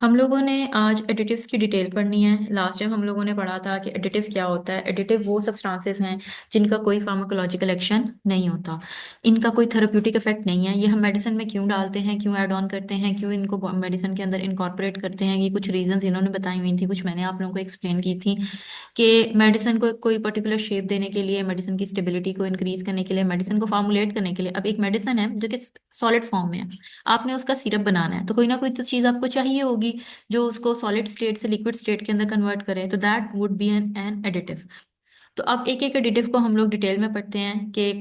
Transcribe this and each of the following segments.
हम लोगों ने आज एडिटिव्स की डिटेल पढ़नी है। लास्ट टाइम हम लोगों ने पढ़ा था कि एडिटिव क्या होता है। एडिटिव वो सब्सटेंसेस हैं जिनका कोई फार्माकोलॉजिकल एक्शन नहीं होता, इनका कोई थेरेप्यूटिक इफेक्ट नहीं है। ये हम मेडिसिन में क्यों डालते हैं, क्यों ऐड ऑन करते हैं, क्यों इनको मेडिसिन के अंदर इनकॉर्पोरेट करते हैं, ये कुछ रीजंस इन्होंने बताई हुई थी, कुछ मैंने आप लोगों को एक्सप्लेन की थी कि मेडिसिन को कोई पर्टिकुलर शेप देने के लिए, मेडिसिन की स्टेबिलिटी को इंक्रीज करने के लिए, मेडिसिन को फॉर्मुलेट करने के लिए। अब एक मेडिसिन है जो कि सॉलिड फॉर्म में है, आपने उसका सिरप बनाना है तो कोई ना कोई तो चीज़ आपको चाहिए होगी जो उसको सॉलिड स्टेट से लिक्विड स्टेट के अंदर कन्वर्ट करे, तो that would be an additive. तो अब एक एक एडिटिव को हम लोग डिटेल में पढ़ते हैं कि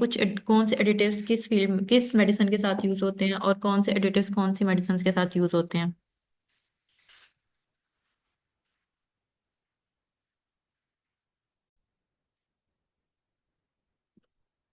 कौन से एडिटिव्स किस फील्ड में, किस मेडिसिन के साथ यूज होते हैं, और कौन से एडिटिव्स कौन सी मेडिसिन के साथ यूज होते हैं।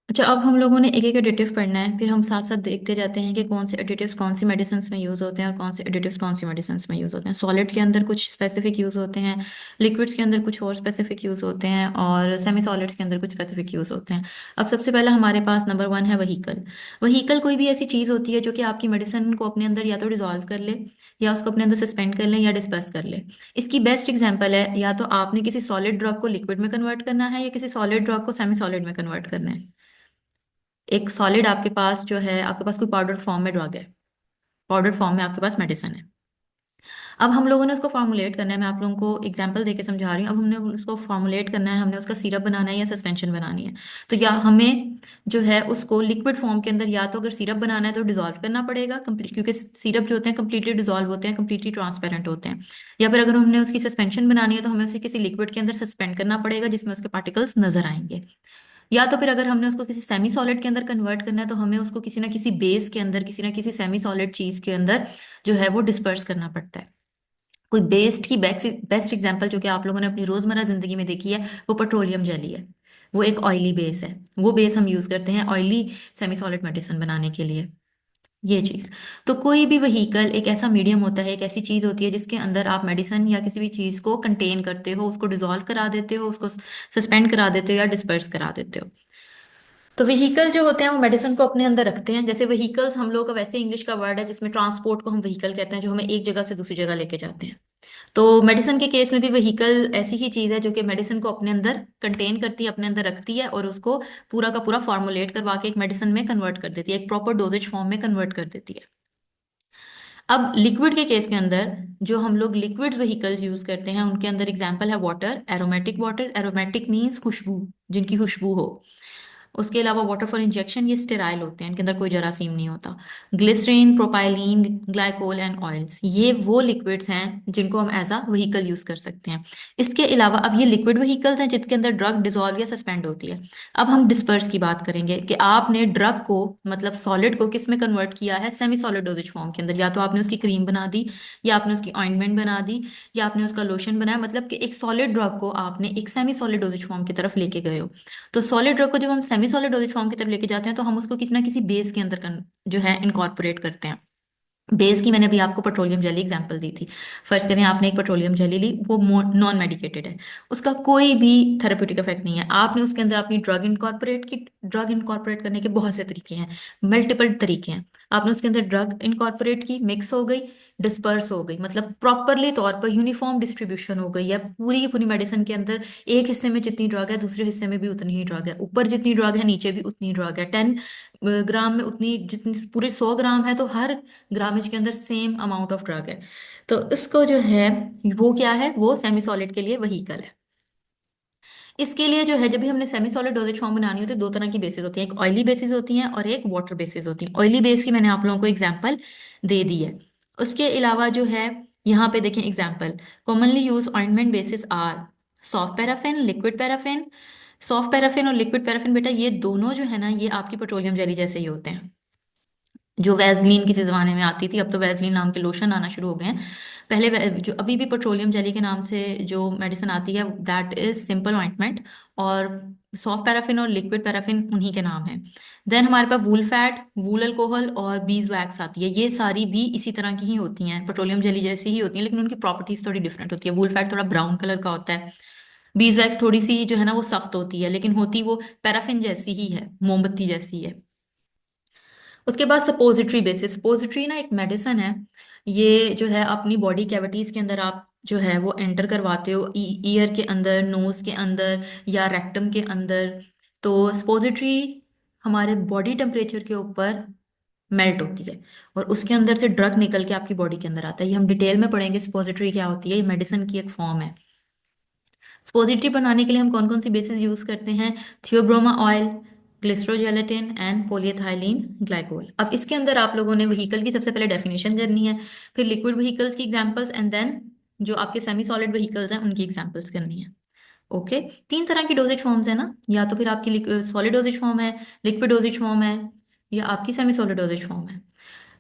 अच्छा, अब हम लोगों ने एक एक एडिटिव पढ़ना है, फिर हम साथ साथ देखते जाते हैं कि कौन से एडिटिव्स कौन सी मेडिसिन में यूज होते हैं और कौन से एडिटिव्स कौन सी मेडिसिन में यूज होते हैं। सॉलिड के अंदर कुछ स्पेसिफिक यूज होते हैं, लिक्विड्स के अंदर कुछ और स्पेसिफिक यूज होते हैं, और सेमी सॉलिड्स के अंदर कुछ स्पेसिफिक यूज होते हैं। अब सबसे पहला हमारे पास नंबर वन है वहीकल। वहीकल कोई भी ऐसी चीज होती है जो कि आपकी मेडिसिन को अपने अंदर या तो डिजोल्व कर ले, या उसको अपने अंदर सस्पेंड कर ले, या डिस्पर्स कर ले। इसकी बेस्ट एग्जांपल है, या तो आपने किसी सॉलिड ड्रग को लिक्विड में कन्वर्ट करना है, या किसी सॉलिड ड्रग को सेमी सॉलिड में कन्वर्ट करना है। एक सॉलिड आपके पास जो है, आपके पास कोई पाउडर फॉर्म में ड्रग है, पाउडर फॉर्म में आपके पास मेडिसिन है। अब हम लोगों ने उसको फॉर्मुलेट करना है, मैं आप लोगों को एग्जांपल देके समझा रही हूँ। अब हमने उसको फॉर्मुलेट करना है, हमने उसका सिरप बनाना है या सस्पेंशन बनानी है। तो या हमें जो है उसको लिक्विड फॉर्म के अंदर, या तो अगर सिरप बनाना है तो डिजोल्व करना पड़ेगा कंप्लीट, क्योंकि सिरप जो होते हैं कंप्लीटली डिजोल्व होते हैं, कंप्लीटली ट्रांसपेरेंट होते हैं। या फिर अगर हमने उसकी सस्पेंशन बनानी है तो हमें उसे किसी लिक्विड के अंदर सस्पेंड करना पड़ेगा जिसमें उसके पार्टिकल्स नजर आएंगे। या तो फिर अगर हमने उसको किसी सेमी सॉलिड के अंदर कन्वर्ट करना है तो हमें उसको किसी ना किसी बेस के अंदर, किसी ना किसी सेमी सॉलिड चीज के अंदर जो है वो डिस्पर्स करना पड़ता है। कोई बेस्ड की बेस्ट बेस्ट एग्जांपल जो कि आप लोगों ने अपनी रोजमर्रा जिंदगी में देखी है, वो पेट्रोलियम जेली है। वो एक ऑयली बेस है, वो बेस हम यूज करते हैं ऑयली सेमी सॉलिड मेडिसिन बनाने के लिए। ये चीज, तो कोई भी व्हीकल एक ऐसा मीडियम होता है, एक ऐसी चीज होती है जिसके अंदर आप मेडिसिन या किसी भी चीज को कंटेन करते हो, उसको डिजोल्व करा देते हो, उसको सस्पेंड करा देते हो या डिस्पर्स करा देते हो। तो व्हीकल जो होते हैं वो मेडिसिन को अपने अंदर रखते हैं। जैसे व्हीकल्स हम लोग का वैसे इंग्लिश का वर्ड है जिसमें ट्रांसपोर्ट को हम व्हीकल कहते हैं, जो हमें एक जगह से दूसरी जगह लेके जाते हैं। तो मेडिसिन के केस में भी व्हीकल ऐसी ही चीज है जो कि मेडिसिन को अपने अंदर कंटेन करती है, अपने अंदर रखती है, और उसको पूरा का पूरा फॉर्मुलेट करवा के एक मेडिसिन में कन्वर्ट कर देती है, एक प्रॉपर डोजेज फॉर्म में कन्वर्ट कर देती है। अब लिक्विड के केस के अंदर जो हम लोग लिक्विड व्हीकल्स यूज करते हैं उनके अंदर एग्जांपल है water, aromatic water. Aromatic means खुशबू, जिनकी खुशबू हो। उसके अलावा वाटर फॉर इंजेक्शन, ये स्टेराइल होते हैं, इनके अंदर कोई जरासीम नहीं होता। Glycerin, propylene, glycol and oils, ये वो लिक्विड्स हैं जिनको हम एज अ व्हीकल यूज कर सकते हैं। इसके अलावा अब ये लिक्विड व्हीकल्स हैं जिसके अंदर ड्रग डिजोल्व या सस्पेंड होती है। अब हम डिस्पर्स की बात करेंगे कि आपने ड्रग को, मतलब सॉलिड को, किस में कन्वर्ट किया है, सेमी सॉलिड डोजेज फॉर्म के अंदर। या तो आपने उसकी क्रीम बना दी, या आपने उसकी ऑइंटमेंट बना दी, या आपने उसका लोशन बनाया, मतलब कि एक सॉलिड ड्रग को आपने एक सेमी सॉलिड डोजेज फॉर्म की तरफ लेके गए हो। तो सॉलिड ड्रग को जब हम सेमी सॉलिड डोजेज फॉर्म की तरफ लेके जाते हैं तो हम उसको किसी ना किसी बेस के अंदर जो है इनकॉर्पोरेट करते हैं। बेस की मैंने अभी आपको पेट्रोलियम जेली एग्जांपल दी थी। फर्स्ट करें, आपने एक पेट्रोलियम जेली ली, वो नॉन मेडिकेटेड है, उसका कोई भी थेरेप्यूटिक इफेक्ट नहीं है। आपने उसके अंदर अपनी ड्रग इनकॉर्पोरेट की। ड्रग इनकॉर्पोरेट करने के बहुत से तरीके हैं, मल्टीपल तरीके हैं। आपने उसके अंदर ड्रग इनकॉर्पोरेट की, मिक्स हो गई, डिस्पर्स हो गई, मतलब प्रॉपरली तौर पर यूनिफॉर्म डिस्ट्रीब्यूशन हो गई है पूरी की पूरी मेडिसिन के अंदर। एक हिस्से में जितनी ड्रग है दूसरे हिस्से में भी उतनी ही ड्रग है, ऊपर जितनी ड्रग है नीचे भी उतनी ड्रग है। 10 ग्राम में उतनी जितनी पूरे 100 ग्राम है, तो हर ग्रामेज के अंदर सेम अमाउंट ऑफ ड्रग है। तो इसको जो है, वो क्या है, वो सेमी सॉलिड के लिए वहीकल है। इसके लिए जो है, जब भी हमने सेमी सॉलिड डोजेज फॉर्म बनानी होती है, दो तरह की बेसिस होती है, एक ऑयली बेसिस होती है और एक वाटर बेसिस होती है। ऑयली बेस की मैंने आप लोगों को एग्जांपल दे दी है। उसके अलावा जो है, यहाँ पे देखें example, commonly use ointment basis are soft paraffin, liquid paraffin. Soft paraffin और लिक्विड पैराफिन, बेटा ये दोनों जो है ना, ये आपकी पेट्रोलियम जेली जैसे ही होते हैं। जो वैसलीन किसी जमाने में आती थी, अब तो वैसलीन नाम के लोशन आना शुरू हो गए हैं। पहले जो अभी भी पेट्रोलियम जेली के नाम से जो मेडिसिन आती है, दैट इज सिंपल ऑइंटमेंट। और सॉफ्ट पैराफिन और लिक्विड पैराफिन उन्हीं के नाम है। देन हमारे पास वूल फैट, वूल अल्कोहल और बीज वैक्स आती है। ये सारी भी इसी तरह की ही होती हैं, पेट्रोलियम जेली जैसी ही होती हैं, लेकिन उनकी प्रॉपर्टीज थोड़ी डिफरेंट होती है। वूल फैट थोड़ा ब्राउन कलर का होता है, बीज वैक्स थोड़ी सी जो है ना वो सख्त होती है, लेकिन होती वो पैराफिन जैसी ही है, मोमबत्ती जैसी है। उसके बाद सपोजिटरी बेसिस, सपोजिटरी ना एक मेडिसिन है, ये जो है अपनी बॉडी कैविटीज के अंदर आप जो है वो एंटर करवाते हो, ईयर के अंदर, नोज के अंदर या रेक्टम के अंदर। तो सपोजिटरी हमारे बॉडी टेम्परेचर के ऊपर मेल्ट होती है और उसके अंदर से ड्रग निकल के आपकी बॉडी के अंदर आता है। ये हम डिटेल में पढ़ेंगे सपोजिटरी क्या होती है, ये मेडिसिन की एक फॉर्म है। स्पोजिटरी बनाने के लिए हम कौन कौन सी बेसिस यूज करते हैं? Theobroma oil, glycerogelatin and polyethylene glycol. अब इसके अंदर आप लोगों ने व्हीकल की सबसे पहले डेफिनेशन करनी है, फिर लिक्विड व्हीकल्स की एग्जांपल्स एंड देन जो आपके सेमी सॉलिड व्हीकल्स हैं उनकी एग्जांपल्स करनी है। ओके। तीन तरह की डोजेज फॉर्म्स है ना, या तो फिर आपकी सॉलिड डोजेज फॉर्म है, लिक्विड डोजेज फॉर्म है, या आपकी सेमी सॉलिड डोजेज फॉर्म है।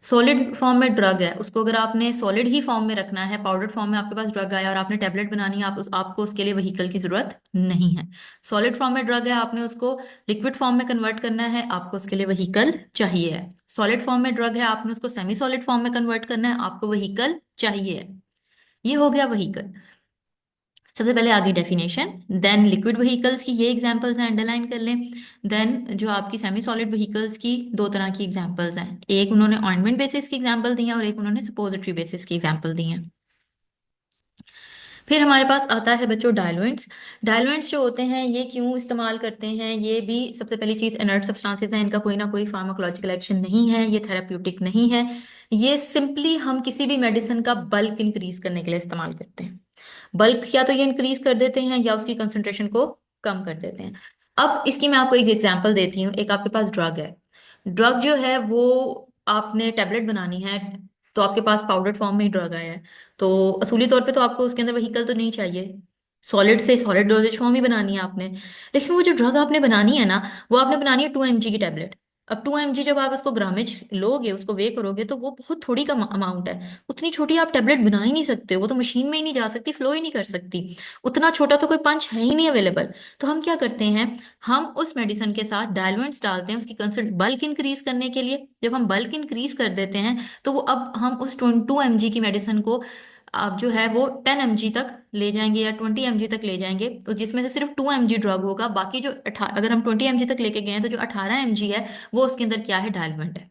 सॉलिड फॉर्म में ड्रग है, उसको अगर आपने सॉलिड ही फॉर्म में रखना है, पाउडर फॉर्म में आपके पास ड्रग आया और आपने टैबलेट बनानी है, आपको उसके लिए व्हीकल की जरूरत नहीं है। सॉलिड फॉर्म में ड्रग है, आपने उसको लिक्विड फॉर्म में कन्वर्ट करना है, आपको उसके लिए व्हीकल चाहिए है। सॉलिड फॉर्म में ड्रग है, आपने उसको सेमी सॉलिड फॉर्म में कन्वर्ट करना है, आपको व्हीकल चाहिए है। ये हो गया व्हीकल। सबसे पहले आगे डेफिनेशन, देन लिक्विड व्हीकल्स की ये एग्जांपल्स हैं, अंडरलाइन कर लें। देन जो आपकी सेमी सॉलिड व्हीकल्स की दो तरह की एग्जांपल्स हैं, एक उन्होंने ऑइंटमेंट बेसिस की एग्जांपल दी है और एक उन्होंने सपोजिटरी बेसिस की एग्जांपल दी है। फिर हमारे पास आता है बच्चों डायलुएंट्स। डायलुएंट्स जो होते हैं ये क्यों इस्तेमाल करते हैं? ये भी सबसे पहली चीज इनर्ट सब्सटेंसेस हैं, इनका कोई ना कोई फार्माकोलॉजिकल एक्शन नहीं है, ये थेराप्यूटिक नहीं है। ये सिंपली हम किसी भी मेडिसिन का बल्क इंक्रीज करने के लिए इस्तेमाल करते हैं। बल्क या तो ये इंक्रीज कर देते हैं या उसकी कंसंट्रेशन को कम कर देते हैं। अब इसकी मैं आपको एक एग्जांपल देती हूँ। एक आपके पास ड्रग है, ड्रग जो है वो आपने टैबलेट बनानी है, तो आपके पास पाउडर फॉर्म में ही ड्रग आया है, तो असूली तौर पे तो आपको उसके अंदर व्हीकल तो नहीं चाहिए, सॉलिड से सॉलिड डोजेज फॉर्म ही बनानी है आपने। लेकिन वो जो ड्रग आपने बनानी है ना, वो आपने बनानी है 2 mg की टैबलेट। अब 2 mg जब आप उसको ग्रामेज लोगे, उसको वे करोगे, तो वो बहुत थोड़ी का अमाउंट है। उतनी छोटी आप टैबलेट बना ही नहीं सकते, वो तो मशीन में ही नहीं जा सकती, फ्लो ही नहीं कर सकती। उतना छोटा तो कोई पंच है ही नहीं अवेलेबल। तो हम क्या करते हैं, हम उस मेडिसिन के साथ डायलुएंट्स डालते हैं उसकी कंसर्ट बल्क इंक्रीज करने के लिए। जब हम बल्क इंक्रीज कर देते हैं तो वो अब हम उस 2 mg की मेडिसिन को आप जो है वो 10 mg तक ले जाएंगे या 20 mg तक ले जाएंगे, तो जिसमें से सिर्फ 2 mg ड्रग होगा, बाकी जो अगर हम 20 mg तक लेके गए हैं तो जो 18 mg है वो उसके अंदर क्या है, डायलुएंट है।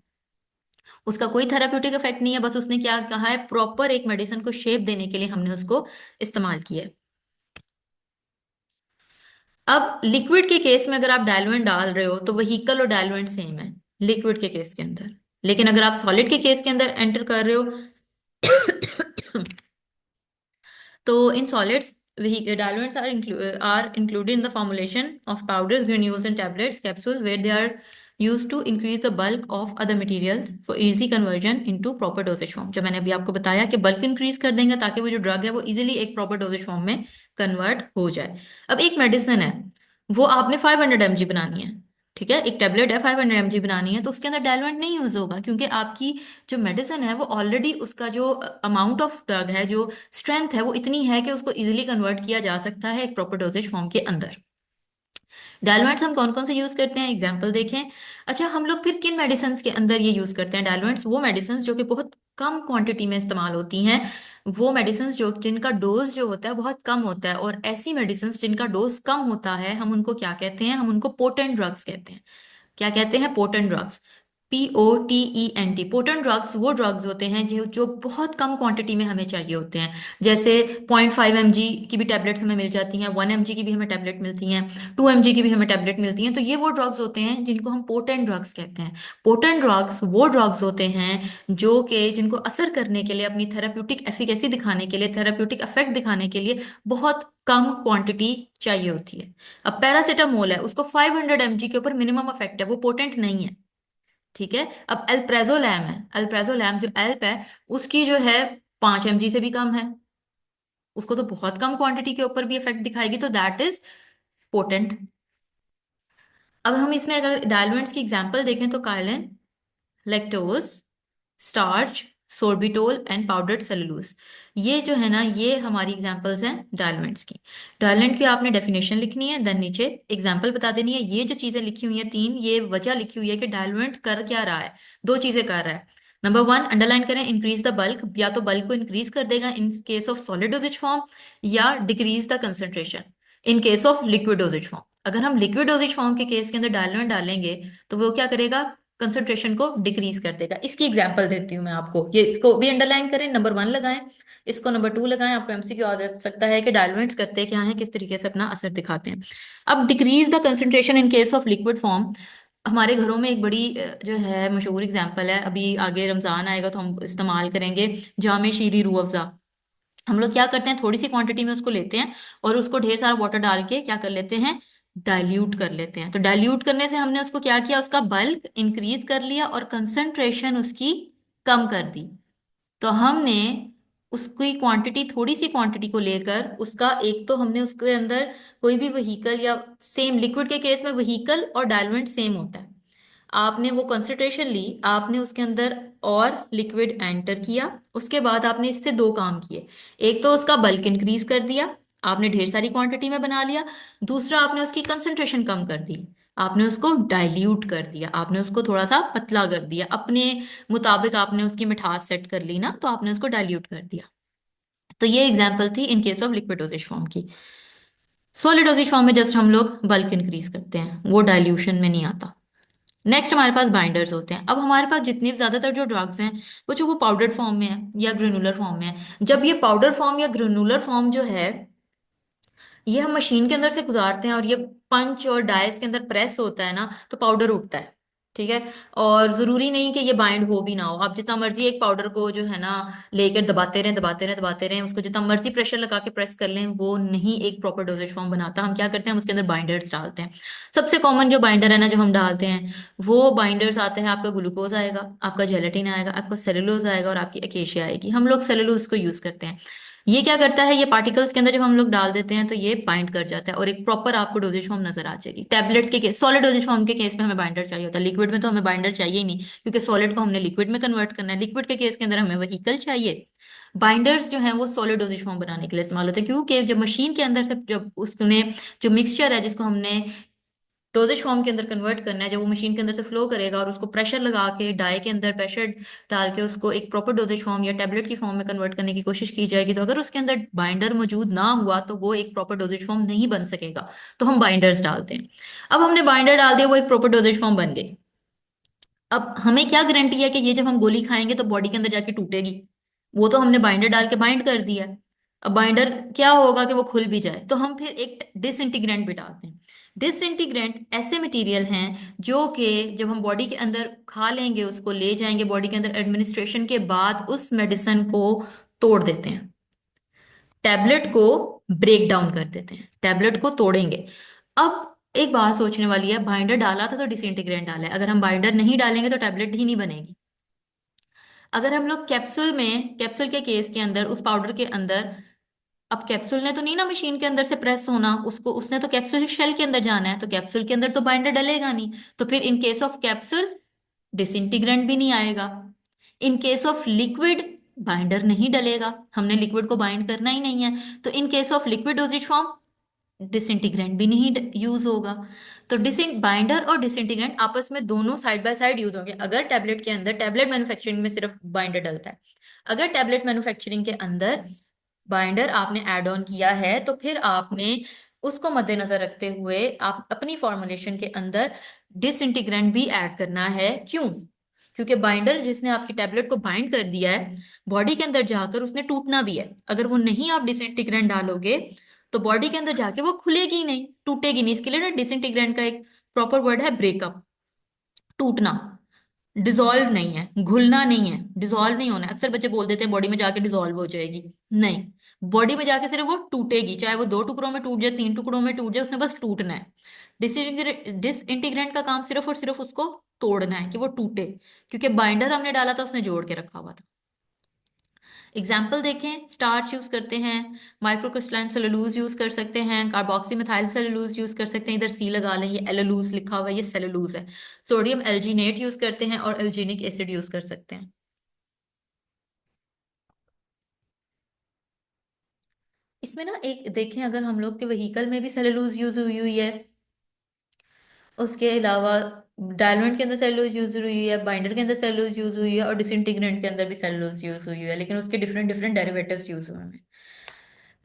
उसका कोई थेराप्यूटिक इफेक्ट नहीं है, बस उसने क्या कहा है, प्रॉपर एक मेडिसिन को शेप देने के लिए हमने उसको इस्तेमाल किया है। अब लिक्विड के केस में अगर आप डायलुएंट डाल रहे हो तो व्हीकल और डायलुएंट सेम है लिक्विड के केस के अंदर। लेकिन अगर आप सॉलिड के केस के अंदर एंटर कर रहे हो तो in solids, diluents are included in the formulation of powders, granules, and tablets, capsules, where they are used to increase the bulk of other materials for easy conversion into proper dosage form। जो मैंने अभी आपको बताया कि bulk increase कर देंगे ताकि वो जो ड्रग है वो इजीली एक प्रॉपर डोजेज फॉर्म में कन्वर्ट हो जाए। अब एक मेडिसिन है, वो आपने 500 mg बनानी है, ठीक है, एक टेबलेट है 500 mg बनानी है, तो उसके अंदर डायलुएंट नहीं यूज होगा, क्योंकि आपकी जो मेडिसिन है वो ऑलरेडी उसका जो अमाउंट ऑफ ड्रग है, जो स्ट्रेंथ है, वो इतनी है कि उसको इजीली कन्वर्ट किया जा सकता है एक प्रॉपर डोजेज फॉर्म के अंदर। डायलुएंट्स हम कौन कौन से यूज करते हैं, एग्जाम्पल देखें। अच्छा, हम लोग फिर किन मेडिसिन के अंदर ये यूज करते हैं डायलुएंट्स? वो मेडिसिन जो कि बहुत कम क्वांटिटी में इस्तेमाल होती हैं, वो मेडिसिन जो जिनका डोज जो होता है बहुत कम होता है, और ऐसी मेडिसिन जिनका डोज कम होता है हम उनको क्या कहते हैं, हम उनको पोटेंट ड्रग्स कहते हैं। क्या कहते हैं? Potent drugs. POTENT। Potent drugs वो ड्रग्स होते हैं जो जो बहुत कम क्वांटिटी में हमें चाहिए होते हैं। जैसे 0.5 mg की भी टैबलेट्स हमें मिल जाती हैं, 1 mg की भी हमें टैबलेट मिलती हैं, 2 mg की भी हमें टैबलेट मिलती हैं। तो ये वो ड्रग्स होते हैं जिनको हम पोटेंट ड्रग्स कहते हैं। पोटेंट ड्रग्स वो ड्रग्स होते हैं जो कि जिनको असर करने के लिए, अपनी थेराप्यूटिक एफिकेसी दिखाने के लिए, थेराप्यूटिक इफेक्ट दिखाने के लिए बहुत कम क्वांटिटी चाहिए होती है। अब पैरासीटामोल है, उसको 500 mg के ऊपर मिनिमम इफेक्ट है, वो पोटेंट नहीं है, ठीक है। अब अल्प्राजोलैम है, अल्प्राजोलैम जो एल्प है, उसकी जो है 5 mg से भी कम है, उसको तो बहुत कम क्वांटिटी के ऊपर भी इफेक्ट दिखाएगी, तो दैट इज पोटेंट। अब हम इसमें अगर डायलुएंट्स की एग्जांपल देखें तो kaolin, lactose, starch, sorbitol and powdered cellulose, ये जो है ना, ये हमारी एग्जांपल्स हैं डायलुएंट्स की। डायलुएंट की आपने डेफिनेशन लिखनी है, देन नीचे एग्जांपल बता देनी है। ये जो चीजें लिखी हुई हैं तीन, ये वजह लिखी हुई है कि डायलुएंट कर क्या रहा है, दो चीजें कर रहा है। नंबर वन, अंडरलाइन करें, इंक्रीज द बल्क, या तो बल्क को इंक्रीज कर देगा in case of solid dosage form, या decrease the concentration in case of liquid dosage form. अगर हम लिक्विड डोजेज फॉर्म के केस के अंदर डायलुएंट डालेंगे तो वो क्या करेगा, कंसंट्रेशन को डिक्रीज कर देगा। इसकी एग्जांपल देती हूँ मैं आपको, ये इसको भी अंडरलाइन करें, नंबर 1 लगाएं, इसको नंबर 2 लगाएं। आपको एमसीक्यू आ सकता है कि डायलुएंट्स करते क्या हैं, किस तरीके से अपना असर दिखाते हैं। अब decrease the concentration in case of liquid form, हमारे घरों में एक बड़ी जो है मशहूर एग्जांपल है, अभी आगे रमजान आएगा तो हम इस्तेमाल करेंगे, जामे शीरी रूह अफ़ज़ा। हम लोग क्या करते हैं, थोड़ी सी क्वांटिटी में उसको लेते हैं और उसको ढेर सारा वाटर डाल के क्या कर लेते हैं, डाइल्यूट कर लेते हैं। तो डाइल्यूट करने से हमने उसको क्या किया, उसका बल्क इंक्रीज कर लिया और कंसंट्रेशन उसकी कम कर दी। तो हमने उसकी क्वांटिटी, थोड़ी सी क्वांटिटी को लेकर उसका, एक तो हमने उसके अंदर कोई भी व्हीकल, या सेम लिक्विड के केस में व्हीकल और डायलुएंट सेम होता है, आपने वो कंसंट्रेशन ली, आपने उसके अंदर और लिक्विड एंटर किया, उसके बाद आपने इससे दो काम किए। एक तो उसका बल्क इंक्रीज कर दिया, आपने ढेर सारी क्वांटिटी में बना लिया। दूसरा, आपने उसकी कंसंट्रेशन कम कर दी, आपने उसको डाइल्यूट कर दिया, आपने उसको थोड़ा सा पतला कर दिया, अपने मुताबिक आपने उसकी मिठास सेट कर ली ना, तो आपने उसको डाइल्यूट कर दिया। तो ये एग्जाम्पल थी इन case of liquid dosage form की। सॉलिड डोजेज फॉर्म में जस्ट हम लोग बल्क इंक्रीज करते हैं, वो डाइल्यूशन में नहीं आता। नेक्स्ट हमारे पास बाइंडर्स होते हैं। अब हमारे पास जितनी ज्यादातर जो ड्रग्स हैं, वो जो वो पाउडर फॉर्म में है या ग्रेनुलर फॉर्म में है। जब ये पाउडर फॉर्म या ग्रेनुलर फॉर्म जो है, ये हम मशीन के अंदर से गुजारते हैं और ये पंच और डाइस के अंदर प्रेस होता है ना, तो पाउडर उठता है। ठीक है। और जरूरी नहीं कि ये बाइंड हो भी ना हो, आप जितना मर्जी एक पाउडर को जो है ना लेकर दबाते रहें दबाते रहें दबाते रहें, उसको जितना मर्जी प्रेशर लगा के प्रेस कर लें, वो नहीं एक प्रॉपर डोजेज फॉर्म बनाता। हम क्या करते हैं, हम उसके अंदर बाइंडर्स डालते हैं। सबसे कॉमन जो बाइंडर है ना जो हम डालते हैं, वो बाइंडर्स आते हैं, आपका ग्लूकोज आएगा, आपका जेलेटिन आएगा, आपका सेलुलोज आएगा और आपकी अकेशिया आएगी। हम लोग सेलुलोज को यूज करते हैं। ये क्या करता है, ये पार्टिकल्स के अंदर जब हम लोग डाल देते हैं तो ये बाइंड कर जाता है और एक प्रॉपर आपको डोजेज फॉर्म नजर आ जाएगी। टैबलेट्स के केस, सॉलिड डोजेज फॉर्म के केस में हमें बाइंडर चाहिए होता है, लिक्विड में तो हमें बाइंडर चाहिए ही नहीं, क्योंकि सॉलिड को हमने लिक्विड में कन्वर्ट करना है। लिक्विड के केस के अंदर हमें व्हीकल चाहिए। बाइंडर्स जो है वो सॉलिड डोजेज फॉर्म बनाने के लिए इस्तेमाल होते हैं, क्योंकि जब मशीन के अंदर से जब उसने जो मिक्सचर है जिसको हमने डोजेज फॉर्म के अंदर कन्वर्ट करना है, जब वो मशीन के अंदर से फ्लो करेगा और उसको प्रेशर लगा के डाई के अंदर प्रेशर डाल के उसको एक प्रॉपर डोजेज फॉर्म या टेबलेट की फॉर्म में कन्वर्ट करने की कोशिश की जाएगी, तो अगर उसके अंदर बाइंडर मौजूद ना हुआ तो वो एक प्रॉपर डोजेज फॉर्म नहीं बन सकेगा। तो हम बाइंडर्स डालते हैं। अब हमने बाइंडर डाल दिया, वो एक प्रॉपर डोजेज फॉर्म बन गई। अब हमें क्या गारंटी है कि ये जब हम गोली खाएंगे तो बॉडी के अंदर जाके टूटेगी, वो तो हमने बाइंडर डाल के बाइंड कर दिया है। अब बाइंडर क्या होगा कि वो खुल भी जाए, तो हम फिर एक डिसइंटीग्रेंट भी डालते हैं। डिसइंटीग्रेंट ऐसे मटेरियल हैं जो कि जब हम बॉडी के अंदर खा लेंगे, उसको ले जाएंगे बॉडी के अंदर, एडमिनिस्ट्रेशन के बाद उस मेडिसिन को तोड़ देते हैं, टैबलेट को ब्रेक डाउन कर देते हैं, टैबलेट को तोड़ेंगे। अब एक बात सोचने वाली है, बाइंडर डाला था तो डिसइंटीग्रेंट डाला है, अगर हम बाइंडर नहीं डालेंगे तो टैबलेट ही नहीं बनेगी। अगर हम लोग कैप्सूल में, कैप्सूल के केस के अंदर उस पाउडर के अंदर, अब कैप्सूल ने तो नहीं ना मशीन के अंदर से प्रेस होना, उसको उसने तो कैप्सूल शेल के अंदर जाना है, तो कैप्सूल के अंदर तो बाइंडर डलेगा नहीं। तो फिर इन केस ऑफ कैप्सूल डिसइंटीग्रेंट भी नहीं आएगा। इन केस ऑफ लिक्विड बाइंडर नहीं डलेगा, हमने लिक्विड को बाइंड करना ही नहीं है, तो इन case of liquid dosage form disintegrant भी नहीं यूज होगा। तो डिसिंट बाइंडर और डिसइंटीग्रेंट आपस में दोनों साइड बाय साइड यूज होंगे। अगर टैबलेट के अंदर, टैबलेट मैन्युफैक्चरिंग में सिर्फ बाइंडर डलता है, अगर टैबलेट मैन्युफैक्चरिंग के अंदर बाइंडर आपने ऐड ऑन किया है, तो फिर आपने उसको मद्देनजर रखते हुए आप अपनी फॉर्मुलेशन के अंदर डिसइंटीग्रेंट भी ऐड करना है। क्यों? क्योंकि बाइंडर जिसने आपकी टैबलेट को बाइंड कर दिया है, बॉडी के अंदर जाकर उसने टूटना भी है। अगर वो नहीं आप डिसइंटीग्रेंट डालोगे तो बॉडी के अंदर जाके वो खुलेगी नहीं, टूटेगी नहीं। इसके लिए ना डिसइंटीग्रेंट का एक प्रॉपर वर्ड है ब्रेकअप, टूटना। डिसॉल्व नहीं है, घुलना नहीं है, डिसॉल्व नहीं होना है। अक्सर बच्चे बोल देते हैं बॉडी में जाके डिसॉल्व हो जाएगी, नहीं, बॉडी में जाके सिर्फ वो टूटेगी, चाहे वो 2 टुकड़ों में टूट जाए, 3 टुकड़ों में टूट जाए, उसने बस टूटना है। डिसइंटीग्रेंट का काम सिर्फ और सिर्फ उसको तोड़ना है कि वो टूटे, क्योंकि बाइंडर हमने डाला था उसने जोड़ के रखा हुआ था। एग्जाम्पल देखें, स्टार्च यूज करते हैं, माइक्रोक्रिस्टलाइन सेलुलोज यूज कर सकते हैं, कार्बोक्सी मिथाइल सेलुलोज यूज कर सकते हैं, इधर सी लगा लें, ये एलुलोज लिखा हुआ है, ये सेलुलोज है। सोडियम एल्जीनेट यूज करते हैं और एल्जीनिक एसिड यूज कर सकते हैं। इसमें ना एक देखें, अगर हम लोग के व्हीकल में भी सेलुलोज यूज हुई हुई है, उसके अलावा डायलुएंट के अंदर सेलुलोज यूज हुई है, बाइंडर के अंदर सेलुलोज यूज हुई है और डिसइंटीग्रेंट के अंदर भी सेलुलोज यूज हुई है, लेकिन उसके डिफरेंट डिफरेंट डेरिवेटिव्स यूज हुए हैं।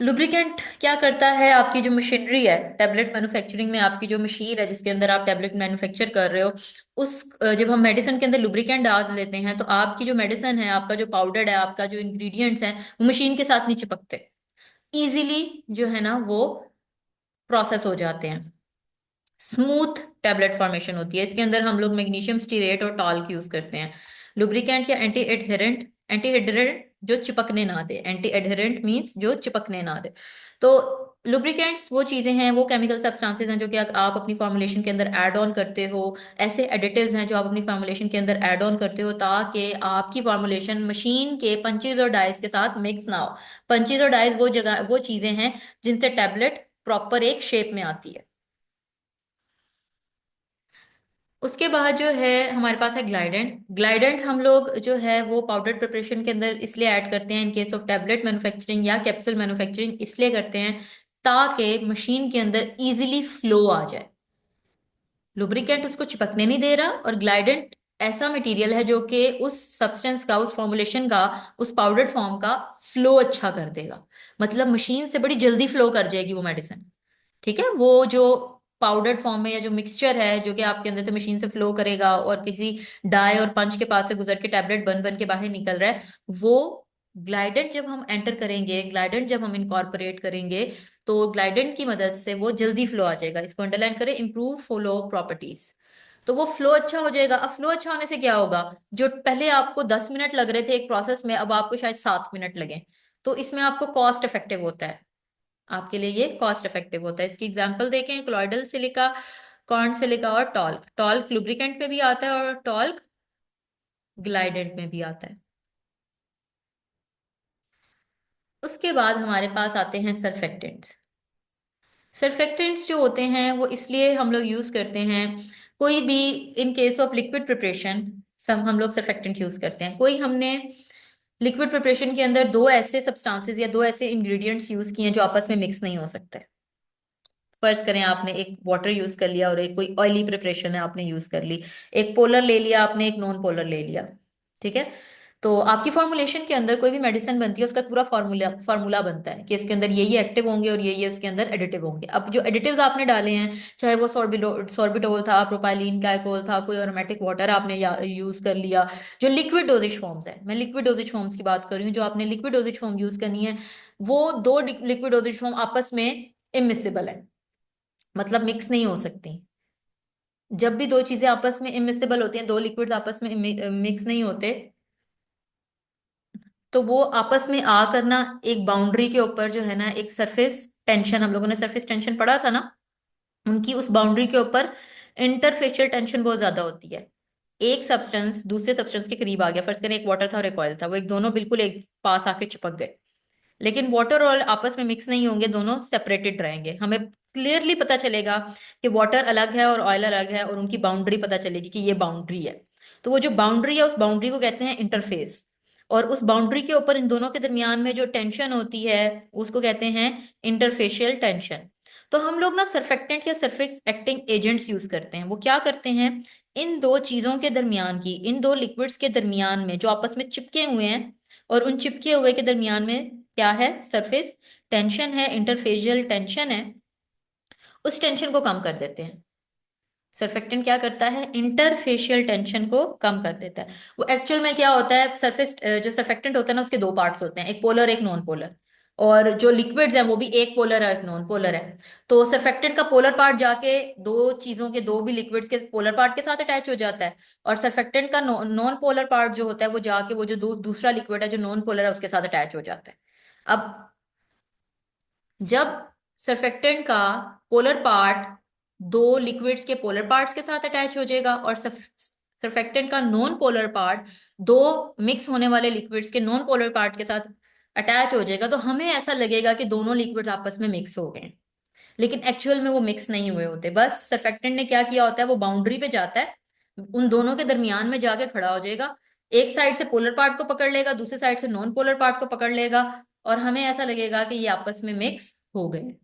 लुब्रिकेंट क्या करता है, आपकी जो मशीनरी है टेबलेट मैन्युफैक्चरिंग में, आपकी जो मशीन है जिसके अंदर आप टेबलेट मैन्युफैक्चर कर रहे हो, जब हम मेडिसिन के अंदर लुब्रिकेंट डाल लेते हैं तो आपकी जो मेडिसिन है, आपका जो पाउडर है, आपका जो इंग्रेडिएंट्स हैं, वो मशीन के साथ नहीं चिपकते, इजीली जो है ना वो प्रोसेस हो जाते हैं, स्मूथ टेबलेट फॉर्मेशन होती है। इसके अंदर हम लोग मैग्नीशियम स्टीरेट और टॉल्क यूज करते हैं। लुब्रिकेंट या एंटी एडहेरेंट जो चिपकने ना दे, एंटी एडहेरेंट मींस जो चिपकने ना दे। तो लुब्रिकेंट्स वो चीजें हैं, वो केमिकल सब्सटेंसेस हैं जो कि आप अपनी फॉर्मुलेशन के अंदर ऐड ऑन करते हो, ऐसे एडिटिव्स हैं जो आप अपनी फॉर्मुलेशन के अंदर ऐड ऑन करते हो ताकि आपकी फॉर्मुलेशन मशीन के पंचेज और डाइज के साथ मिक्स ना हो। पंचेज और डाइज वो जगह वो चीजें हैं जिनसे टैबलेट प्रॉपर एक शेप में आती है। उसके बाद जो है हमारे पास है ग्लाइडेंट। ग्लाइडेंट हम लोग जो है वो पाउडर प्रिपरेशन के अंदर इसलिए ऐड करते हैं इन केस ऑफ टैबलेट मैन्युफैक्चरिंग या कैप्सूल मैन्युफैक्चरिंग, इसलिए करते हैं ताकि मशीन के अंदर इजीली फ्लो आ जाए। लुब्रिकेंट उसको चिपकने नहीं दे रहा, और ग्लाइडेंट ऐसा मटेरियल है जो कि उस सब्सटेंस का, उस फॉर्मुलेशन का, उस पाउडर फॉर्म का फ्लो अच्छा कर देगा। मतलब मशीन से बड़ी जल्दी फ्लो कर जाएगी वो मेडिसिन। ठीक है, वो जो पाउडर फॉर्म में या जो मिक्सचर है जो कि आपके अंदर से मशीन से फ्लो करेगा और किसी डाई और पंच के पास से गुजर के टैबलेट बन बन के बाहर निकल रहा है, वो ग्लाइडेंट जब हम एंटर करेंगे, ग्लाइडेंट जब हम इनकॉर्पोरेट करेंगे, तो ग्लाइडेंट की मदद से वो जल्दी फ्लो आ जाएगा। इसको अंडरलाइन करें, इंप्रूव फ्लो प्रॉपर्टीज। तो वो फ्लो अच्छा हो जाएगा। अब फ्लो अच्छा होने से क्या होगा, जो पहले आपको 10 मिनट लग रहे थे एक प्रोसेस में, अब आपको शायद 7 मिनट लगे। तो इसमें आपको कॉस्ट इफेक्टिव होता है, आपके लिए ये कॉस्ट इफेक्टिव होता है। इसकी एग्जांपल देखें, क्लॉइडल सिलिका, कॉर्न सिलिका और टॉल्क। टॉल्क लुब्रिकेंट में भी आता है और टॉल्क ग्लाइडेंट में भी आता है। उसके बाद हमारे पास आते हैं सरफेक्टेंट्स। सरफेक्टेंट्स जो होते हैं वो इसलिए हम लोग यूज करते हैं, कोई भी इन केस ऑफ लिक्विड प्रिपरेशन सब हम लोग सरफेक्टेंट यूज करते हैं। कोई हमने लिक्विड प्रिपरेशन के अंदर दो ऐसे सब्सटेंसेस या दो ऐसे इंग्रेडिएंट्स यूज किए हैं जो आपस में मिक्स नहीं हो सकते। फर्ज करें आपने एक वाटर यूज कर लिया और एक कोई ऑयली प्रिपरेशन है आपने यूज कर ली, एक पोलर ले लिया आपने, एक नॉन पोलर ले लिया। ठीक है, तो आपकी फॉर्मुलेशन के अंदर कोई भी मेडिसिन बनती है उसका पूरा फार्मूला फार्मूला बनता है कि इसके अंदर ये एक्टिव होंगे और ये इसके अंदर एडिटिव होंगे। अब जो एडिटिव्स आपने डाले हैं, चाहे वो सॉर्बिटोल था, प्रोपाइलीन ग्लाइकोल था, कोई अरोमेटिक वाटर आपने यूज कर लिया, जो लिक्विड डोजेज फॉर्म्स है, मैं लिक्विड डोजेज फॉर्म्स की बात कर रही हूँ, जो आपने लिक्विड डोजेज फॉर्म यूज करनी है, वो दो लिक्विड डोजेज फॉर्म आपस में इमिसिबल है, मतलब मिक्स नहीं हो सकती। जब भी दो चीजें आपस में इमिसिबल होती हैं, दो लिक्विड्स आपस में मिक्स नहीं होते, तो वो आपस में आ करना एक बाउंड्री के ऊपर जो है ना, एक सरफेस टेंशन, हम लोगों ने सरफेस टेंशन पढ़ा था ना, उनकी उस बाउंड्री के ऊपर इंटरफेशियल टेंशन बहुत ज्यादा होती है। एक सब्सटेंस दूसरे सब्सटेंस के करीब आ गया, फर्स्ट करें एक वाटर था और एक ऑयल था, वो एक दोनों बिल्कुल एक पास आके चिपक गए, लेकिन वाटर और आपस में मिक्स नहीं होंगे, दोनों सेपरेटेड रहेंगे। हमें क्लियरली पता चलेगा कि वाटर अलग है और ऑयल अलग है, और उनकी बाउंड्री पता चलेगी कि ये बाउंड्री है। तो वो जो बाउंड्री है उस बाउंड्री को कहते हैं इंटरफेस, और उस बाउंड्री के ऊपर इन दोनों के दरमियान में जो टेंशन होती है उसको कहते हैं इंटरफेशियल टेंशन। तो हम लोग ना सरफेक्टेंट या सरफेस एक्टिंग एजेंट्स यूज करते हैं। वो क्या करते हैं, इन दो चीजों के दरमियान की, इन दो लिक्विड्स के दरमियान में जो आपस में चिपके हुए हैं, और उन चिपके हुए के दरमियान में क्या है, सरफेस टेंशन है, इंटरफेशियल टेंशन है, उस टेंशन को कम कर देते हैं। सरफेक्टेंट क्या करता है, इंटरफेशियल टेंशन को कम कर देता है। वो एक्चुअल में क्या होता है, सरफेस जो सरफेक्टेंट होता है ना, उसके दो पार्ट्स होते हैं, एक पोलर एक नॉन पोलर, और जो लिक्विड्स हैं वो भी एक पोलर है एक नॉन पोलर है। तो सरफेक्टेंट का पोलर पार्ट जाके दो चीजों के, दो भी लिक्विड्स के पोलर पार्ट के साथ अटैच हो जाता है, और सरफेक्टेंट का नॉन पोलर पार्ट जो होता है वो जाके वो जो दूसरा लिक्विड है जो नॉन पोलर है उसके साथ अटैच हो जाता है। अब जब सरफेक्टेंट का पोलर पार्ट दो लिक्विड्स के पोलर पार्ट्स के साथ अटैच हो जाएगा, और सरफेक्टेंट का नॉन पोलर पार्ट दो मिक्स होने वाले लिक्विड्स के नॉन पोलर पार्ट के साथ अटैच हो जाएगा, तो हमें ऐसा लगेगा कि दोनों लिक्विड्स आपस में मिक्स हो गए हैं। लेकिन एक्चुअल में वो मिक्स नहीं हुए होते। बस सरफेक्टेंट ने क्या किया होता है, वो बाउंड्री पे जाता है, उन दोनों के दरमियान में जाके खड़ा हो जाएगा, एक साइड से पोलर पार्ट को पकड़ लेगा, दूसरे साइड से नॉन पोलर पार्ट को पकड़ लेगा, और हमें ऐसा लगेगा कि ये आपस में मिक्स हो गए।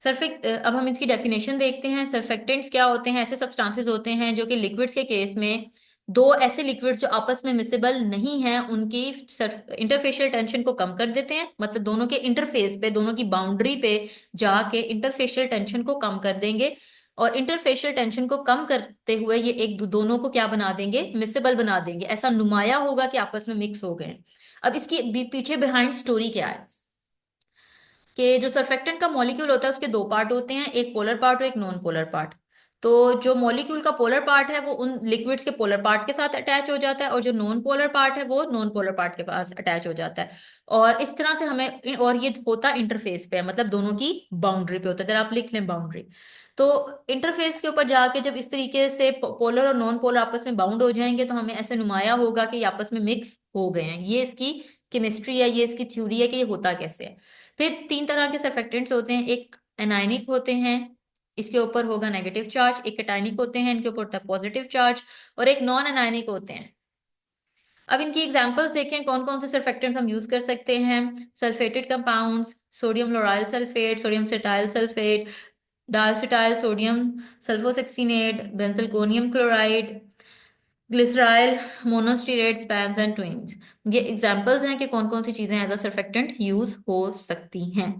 अब हम इसकी डेफिनेशन देखते हैं। सरफेक्टेंट्स क्या होते हैं, ऐसे सब्सटेंसेस होते हैं जो कि लिक्विड्स के केस में दो ऐसे लिक्विड्स जो आपस में मिसेबल नहीं हैं उनकी इंटरफेशियल टेंशन को कम कर देते हैं, मतलब दोनों के इंटरफेस पे, दोनों की बाउंड्री पे जाके इंटरफेशियल टेंशन को कम कर देंगे। और इंटरफेशियल टेंशन को कम करते हुए ये दोनों को क्या बना देंगे, मिसेबल बना देंगे, ऐसा नुमाया होगा कि आपस में मिक्स हो गए हैं। अब इसकी पीछे बिहाइंड स्टोरी क्या है कि जो सर्फेक्टेंट का मॉलिक्यूल होता है उसके दो पार्ट होते हैं, एक पोलर पार्ट और एक नॉन पोलर पार्ट। तो जो मॉलिक्यूल का पोलर पार्ट है वो उन लिक्विड्स के पोलर पार्ट के साथ अटैच हो जाता है, और जो नॉन पोलर पार्ट है वो नॉन पोलर पार्ट के पास अटैच हो जाता है। और इस तरह से और ये होता इंटरफेस पे है, मतलब दोनों की बाउंड्री पे होता है, अगर आप लिख लें बाउंड्री। तो इंटरफेस के ऊपर जाके जब इस तरीके से पोलर और नॉन पोलर आपस में बाउंड हो जाएंगे तो हमें ऐसे नुमाया होगा कि ये आपस में मिक्स हो गए हैं। ये इसकी केमिस्ट्री है, ये इसकी थ्योरी है कि ये होता कैसे है। फिर तीन तरह के सरफेक्टेंट्स होते हैं, एक एनायनिक होते हैं, इसके ऊपर होगा नेगेटिव चार्ज, एक कैटायनिक होते हैं, इनके ऊपर होता है पॉजिटिव चार्ज, और एक नॉन एनायनिक होते हैं। अब इनकी एग्जांपल्स देखें कौन कौन से सरफेक्टेंट्स हम यूज कर सकते हैं। Sulphated compounds, sodium lauryl sulphate, sodium cetyl sulphate, diacetyl sodium sulphosuccinate, benzalkonium chloride, glyceryl monostearate, spans and tweens. ये एग्जांपल्स हैं कि कौन कौन सी चीजें एज अ सरफेक्टेंट यूज हो सकती हैं।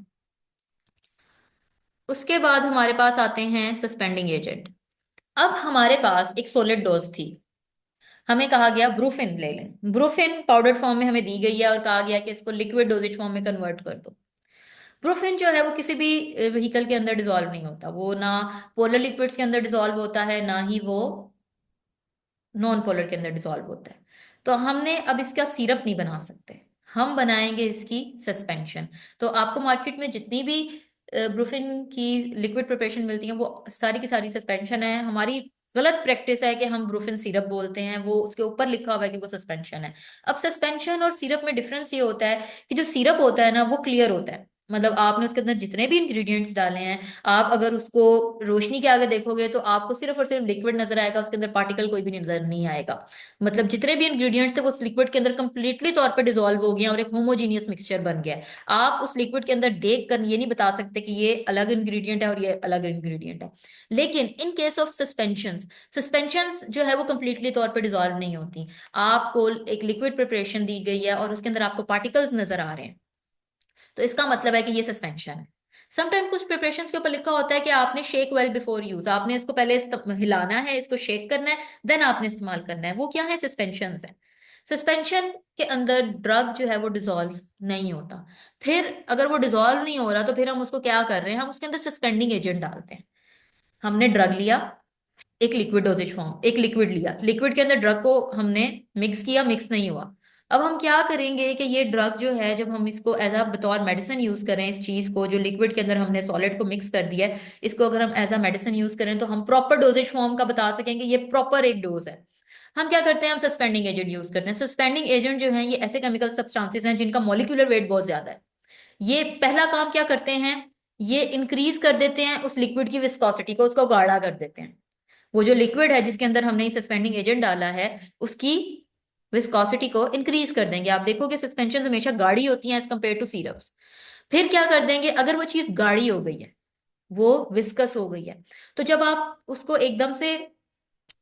उसके बाद हमारे पास आते हैं सस्पेंडिंग एजेंट। अब हमारे पास एक सॉलिड डोज थी, हमें कहा गया ब्रूफिन ले लें, ब्रूफिन पाउडर फॉर्म में हमें दी गई है और कहा गया कि इसको लिक्विड डोजेज फॉर्म में कन्वर्ट कर दो। ब्रूफिन जो है वो किसी भी व्हीकल के अंदर डिसॉल्व नहीं होता, वो ना पोलर लिक्विड्स के अंदर डिसॉल्व होता है, ना ही वो नॉन पोलर के अंदर डिसॉल्व होता है। तो हमने अब इसका सिरप नहीं बना सकते, हम बनाएंगे इसकी सस्पेंशन। तो आपको मार्केट में जितनी भी ब्रूफिन की लिक्विड प्रिपरेशन मिलती है वो सारी की सारी सस्पेंशन है। हमारी गलत प्रैक्टिस है कि हम ब्रूफिन सिरप बोलते हैं, वो उसके ऊपर लिखा हुआ है कि वो सस्पेंशन है। अब सस्पेंशन और सिरप में डिफरेंस ये होता है कि जो सिरप होता है ना वो क्लियर होता है, मतलब आपने उसके अंदर जितने भी इंग्रेडिएंट्स डाले हैं, आप अगर उसको रोशनी के आगे देखोगे तो आपको सिर्फ और सिर्फ लिक्विड नजर आएगा, उसके अंदर पार्टिकल कोई भी नजर नहीं आएगा। मतलब जितने भी इंग्रेडिएंट्स थे वो उस लिक्विड के अंदर कंप्लीटली तौर पर डिसॉल्व हो गए हैं और एक होमोजीनियस मिक्सचर बन गया है। आप उस लिक्विड के अंदर देख कर ये नहीं बता सकते कि ये अलग इंग्रेडिएंट है और ये अलग इंग्रेडिएंट है। लेकिन इन केस ऑफ सस्पेंशंस, सस्पेंशंस जो है वो कंप्लीटली तौर पर डिसॉल्व नहीं होती। आपको एक लिक्विड प्रिपरेशन दी गई है और उसके अंदर आपको पार्टिकल्स नजर आ रहे हैं, तो इसका मतलब है कि ये सस्पेंशन है। समटाइम कुछ प्रिपरेशंस के ऊपर लिखा होता है कि आपने शेक वेल बिफोर यूज, आपने इसको पहले हिलाना है, इसको शेक करना है, देन आपने इस्तेमाल करना है। वो क्या है, सस्पेंशन है। सस्पेंशन के अंदर ड्रग जो है वो डिसॉल्व नहीं होता। फिर अगर वो डिसॉल्व नहीं हो रहा तो फिर हम उसको क्या कर रहे हैं, हम उसके अंदर सस्पेंडिंग एजेंट डालते हैं। हमने ड्रग लिया, एक लिक्विड डोजेज फॉर्म, एक लिक्विड लिया, लिक्विड के अंदर ड्रग को हमने मिक्स किया, मिक्स नहीं हुआ। अब हम क्या करेंगे कि ये ड्रग जो है जब हम इसको एज अ बतौर मेडिसिन यूज करें, इस चीज को जो लिक्विड के अंदर हमने सॉलिड को मिक्स कर दिया है, इसको अगर हम एज अ मेडिसिन यूज करें तो हम प्रॉपर डोजेज फॉर्म का बता सकेंगे ये प्रॉपर एक डोज है। हम क्या करते हैं, हम सस्पेंडिंग एजेंट यूज करते हैं। सस्पेंडिंग एजेंट जो है ये ऐसे केमिकल सब्सटेंसेस हैं जिनका मॉलिक्यूलर वेट बहुत ज्यादा है। ये पहला काम क्या करते हैं, ये इंक्रीज कर देते हैं उस लिक्विड की विस्कोसिटी को, उसको गाढ़ा कर देते हैं। वो जो लिक्विड है जिसके अंदर हमने सस्पेंडिंग एजेंट डाला है उसकी विस्कोसिटी को इंक्रीज कर देंगे। आप देखोगे सस्पेंशन हमेशा गाढ़ी होती हैं एज कम्पेयर टू सिरप्स। फिर क्या कर देंगे, अगर वो चीज गाढ़ी हो गई है, वो विस्कस हो गई है, तो जब आप उसको एकदम से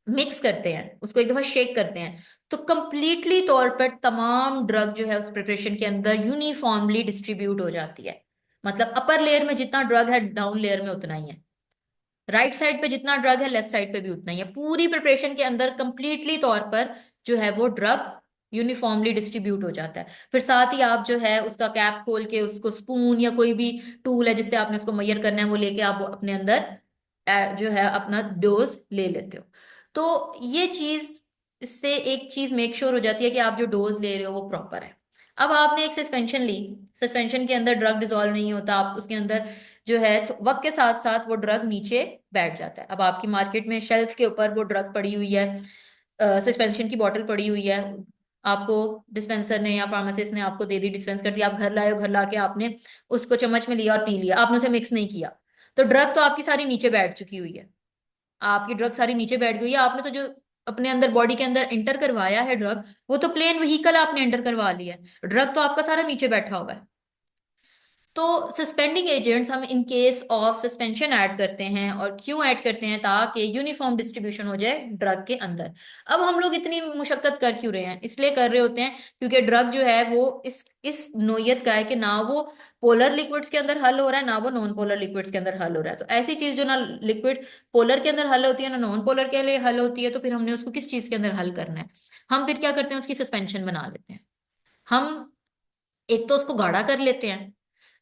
मिक्स करते हैं, उसको एक दफा शेक करते हैं, तो कंप्लीटली तौर पर तमाम ड्रग जो है उस प्रिपरेशन के अंदर यूनिफॉर्मली डिस्ट्रीब्यूट हो जाती है। मतलब अपर लेयर में जितना ड्रग है डाउन लेयर में उतना ही है, राइट साइड पे जितना ड्रग है लेफ्ट साइड पे भी उतना ही है। पूरी प्रिपरेशन के अंदर कंप्लीटली तौर पर जो है वो ड्रग यूनिफॉर्मली डिस्ट्रीब्यूट हो जाता है। फिर साथ ही आप जो है उसका कैप खोल के उसको स्पून या कोई भी टूल है जिससे आपने उसको मेजर करना है वो लेके आप अपने अंदर जो है अपना डोज ले लेते हो। तो ये चीज, इससे एक चीज मेक श्योर हो जाती है कि आप जो डोज ले रहे हो वो प्रॉपर है। अब आपने एक सस्पेंशन ली, सस्पेंशन के अंदर ड्रग डिसॉल्व नहीं होता, आप उसके अंदर जो है तो वक्त के साथ साथ वो ड्रग नीचे बैठ जाता है। अब आपकी मार्केट में शेल्फ के ऊपर वो ड्रग पड़ी हुई है, सस्पेंशन की बॉटल पड़ी हुई है, आपको डिस्पेंसर ने या फार्मासिस्ट ने आपको दे दी, डिस्पेंस कर दिया, आप घर लाए हो, घर लाके आपने उसको चम्मच में लिया और पी लिया, आपने उसे मिक्स नहीं किया, तो ड्रग तो आपकी सारी नीचे बैठ चुकी हुई है। आपकी ड्रग सारी नीचे बैठ गई है, आपने तो जो अपने अंदर बॉडी के अंदर एंटर करवाया है ड्रग, वो तो प्लेन व्हीकल आपने एंटर करवा लिया है, ड्रग तो आपका सारा नीचे बैठा हुआ है। तो सस्पेंडिंग एजेंट्स हम इन केस ऑफ सस्पेंशन ऐड करते हैं, और क्यों ऐड करते हैं? ताकि यूनिफॉर्म डिस्ट्रीब्यूशन हो जाए ड्रग के अंदर। अब हम लोग इतनी मुशक्कत कर क्यों रहे हैं? इसलिए कर रहे होते हैं क्योंकि ड्रग जो है वो इस नोयत का है कि ना वो पोलर लिक्विड्स के अंदर हल हो रहा है, ना वो नॉन पोलर लिक्विड्स के अंदर हल हो रहा है। तो ऐसी चीज जो ना लिक्विड पोलर के अंदर हल होती है, ना नॉन पोलर के लिए हल होती है, तो फिर हमने उसको किस चीज के अंदर हल करना है? हम फिर क्या करते हैं, उसकी सस्पेंशन बना लेते हैं। हम एक तो उसको गाढ़ा कर लेते हैं।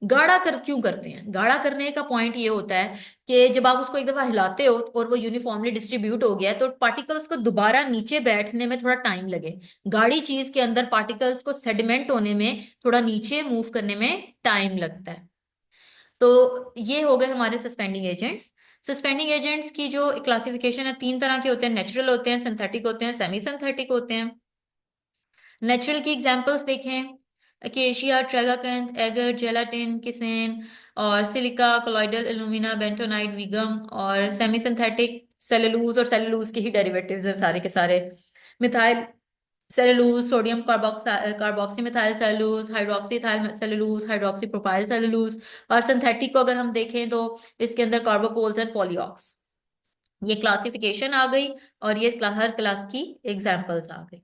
गाढ़ा कर क्यों करते हैं? गाढ़ा करने का पॉइंट ये होता है कि जब आप उसको एक दफा हिलाते हो और वो यूनिफॉर्मली डिस्ट्रीब्यूट हो गया है, तो पार्टिकल्स को दोबारा नीचे बैठने में थोड़ा टाइम लगे। गाढ़ी चीज के अंदर पार्टिकल्स को सेडिमेंट होने में, थोड़ा नीचे मूव करने में टाइम लगता है। तो ये हो गए हमारे सस्पेंडिंग एजेंट्स। सस्पेंडिंग एजेंट्स की जो क्लासिफिकेशन है, तीन तरह के होते हैं: नेचुरल होते हैं, सिंथेटिक होते हैं, सेमी सिंथेटिक होते हैं। नेचुरल की एग्जांपल्स देखें: अकेशिया, ट्रेगाकैंथ, एगर, जेलाटिन, किसेन और सिलिका, कोलॉइडल, एल्यूमिना, बेंटोनाइट, वीगम। और सेमी सिंथेटिक सेलुलोज और सेलुलोज के ही डेरिवेटिव्स हैं सारे के सारे: methyl cellulose, sodium carboxy methyl cellulose, hydroxy ethyl cellulose, hydroxy propyl cellulose. और सिंथेटिक को अगर हम देखें तो इसके अंदर कार्बोपोल्स एंड पॉलीऑक्स। ये क्लासिफिकेशन आ गई, और ये हर क्लास की एग्जांपल्स आ गई।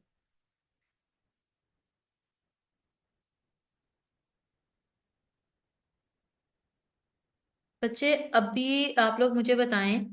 बच्चे, अभी आप लोग मुझे बताएं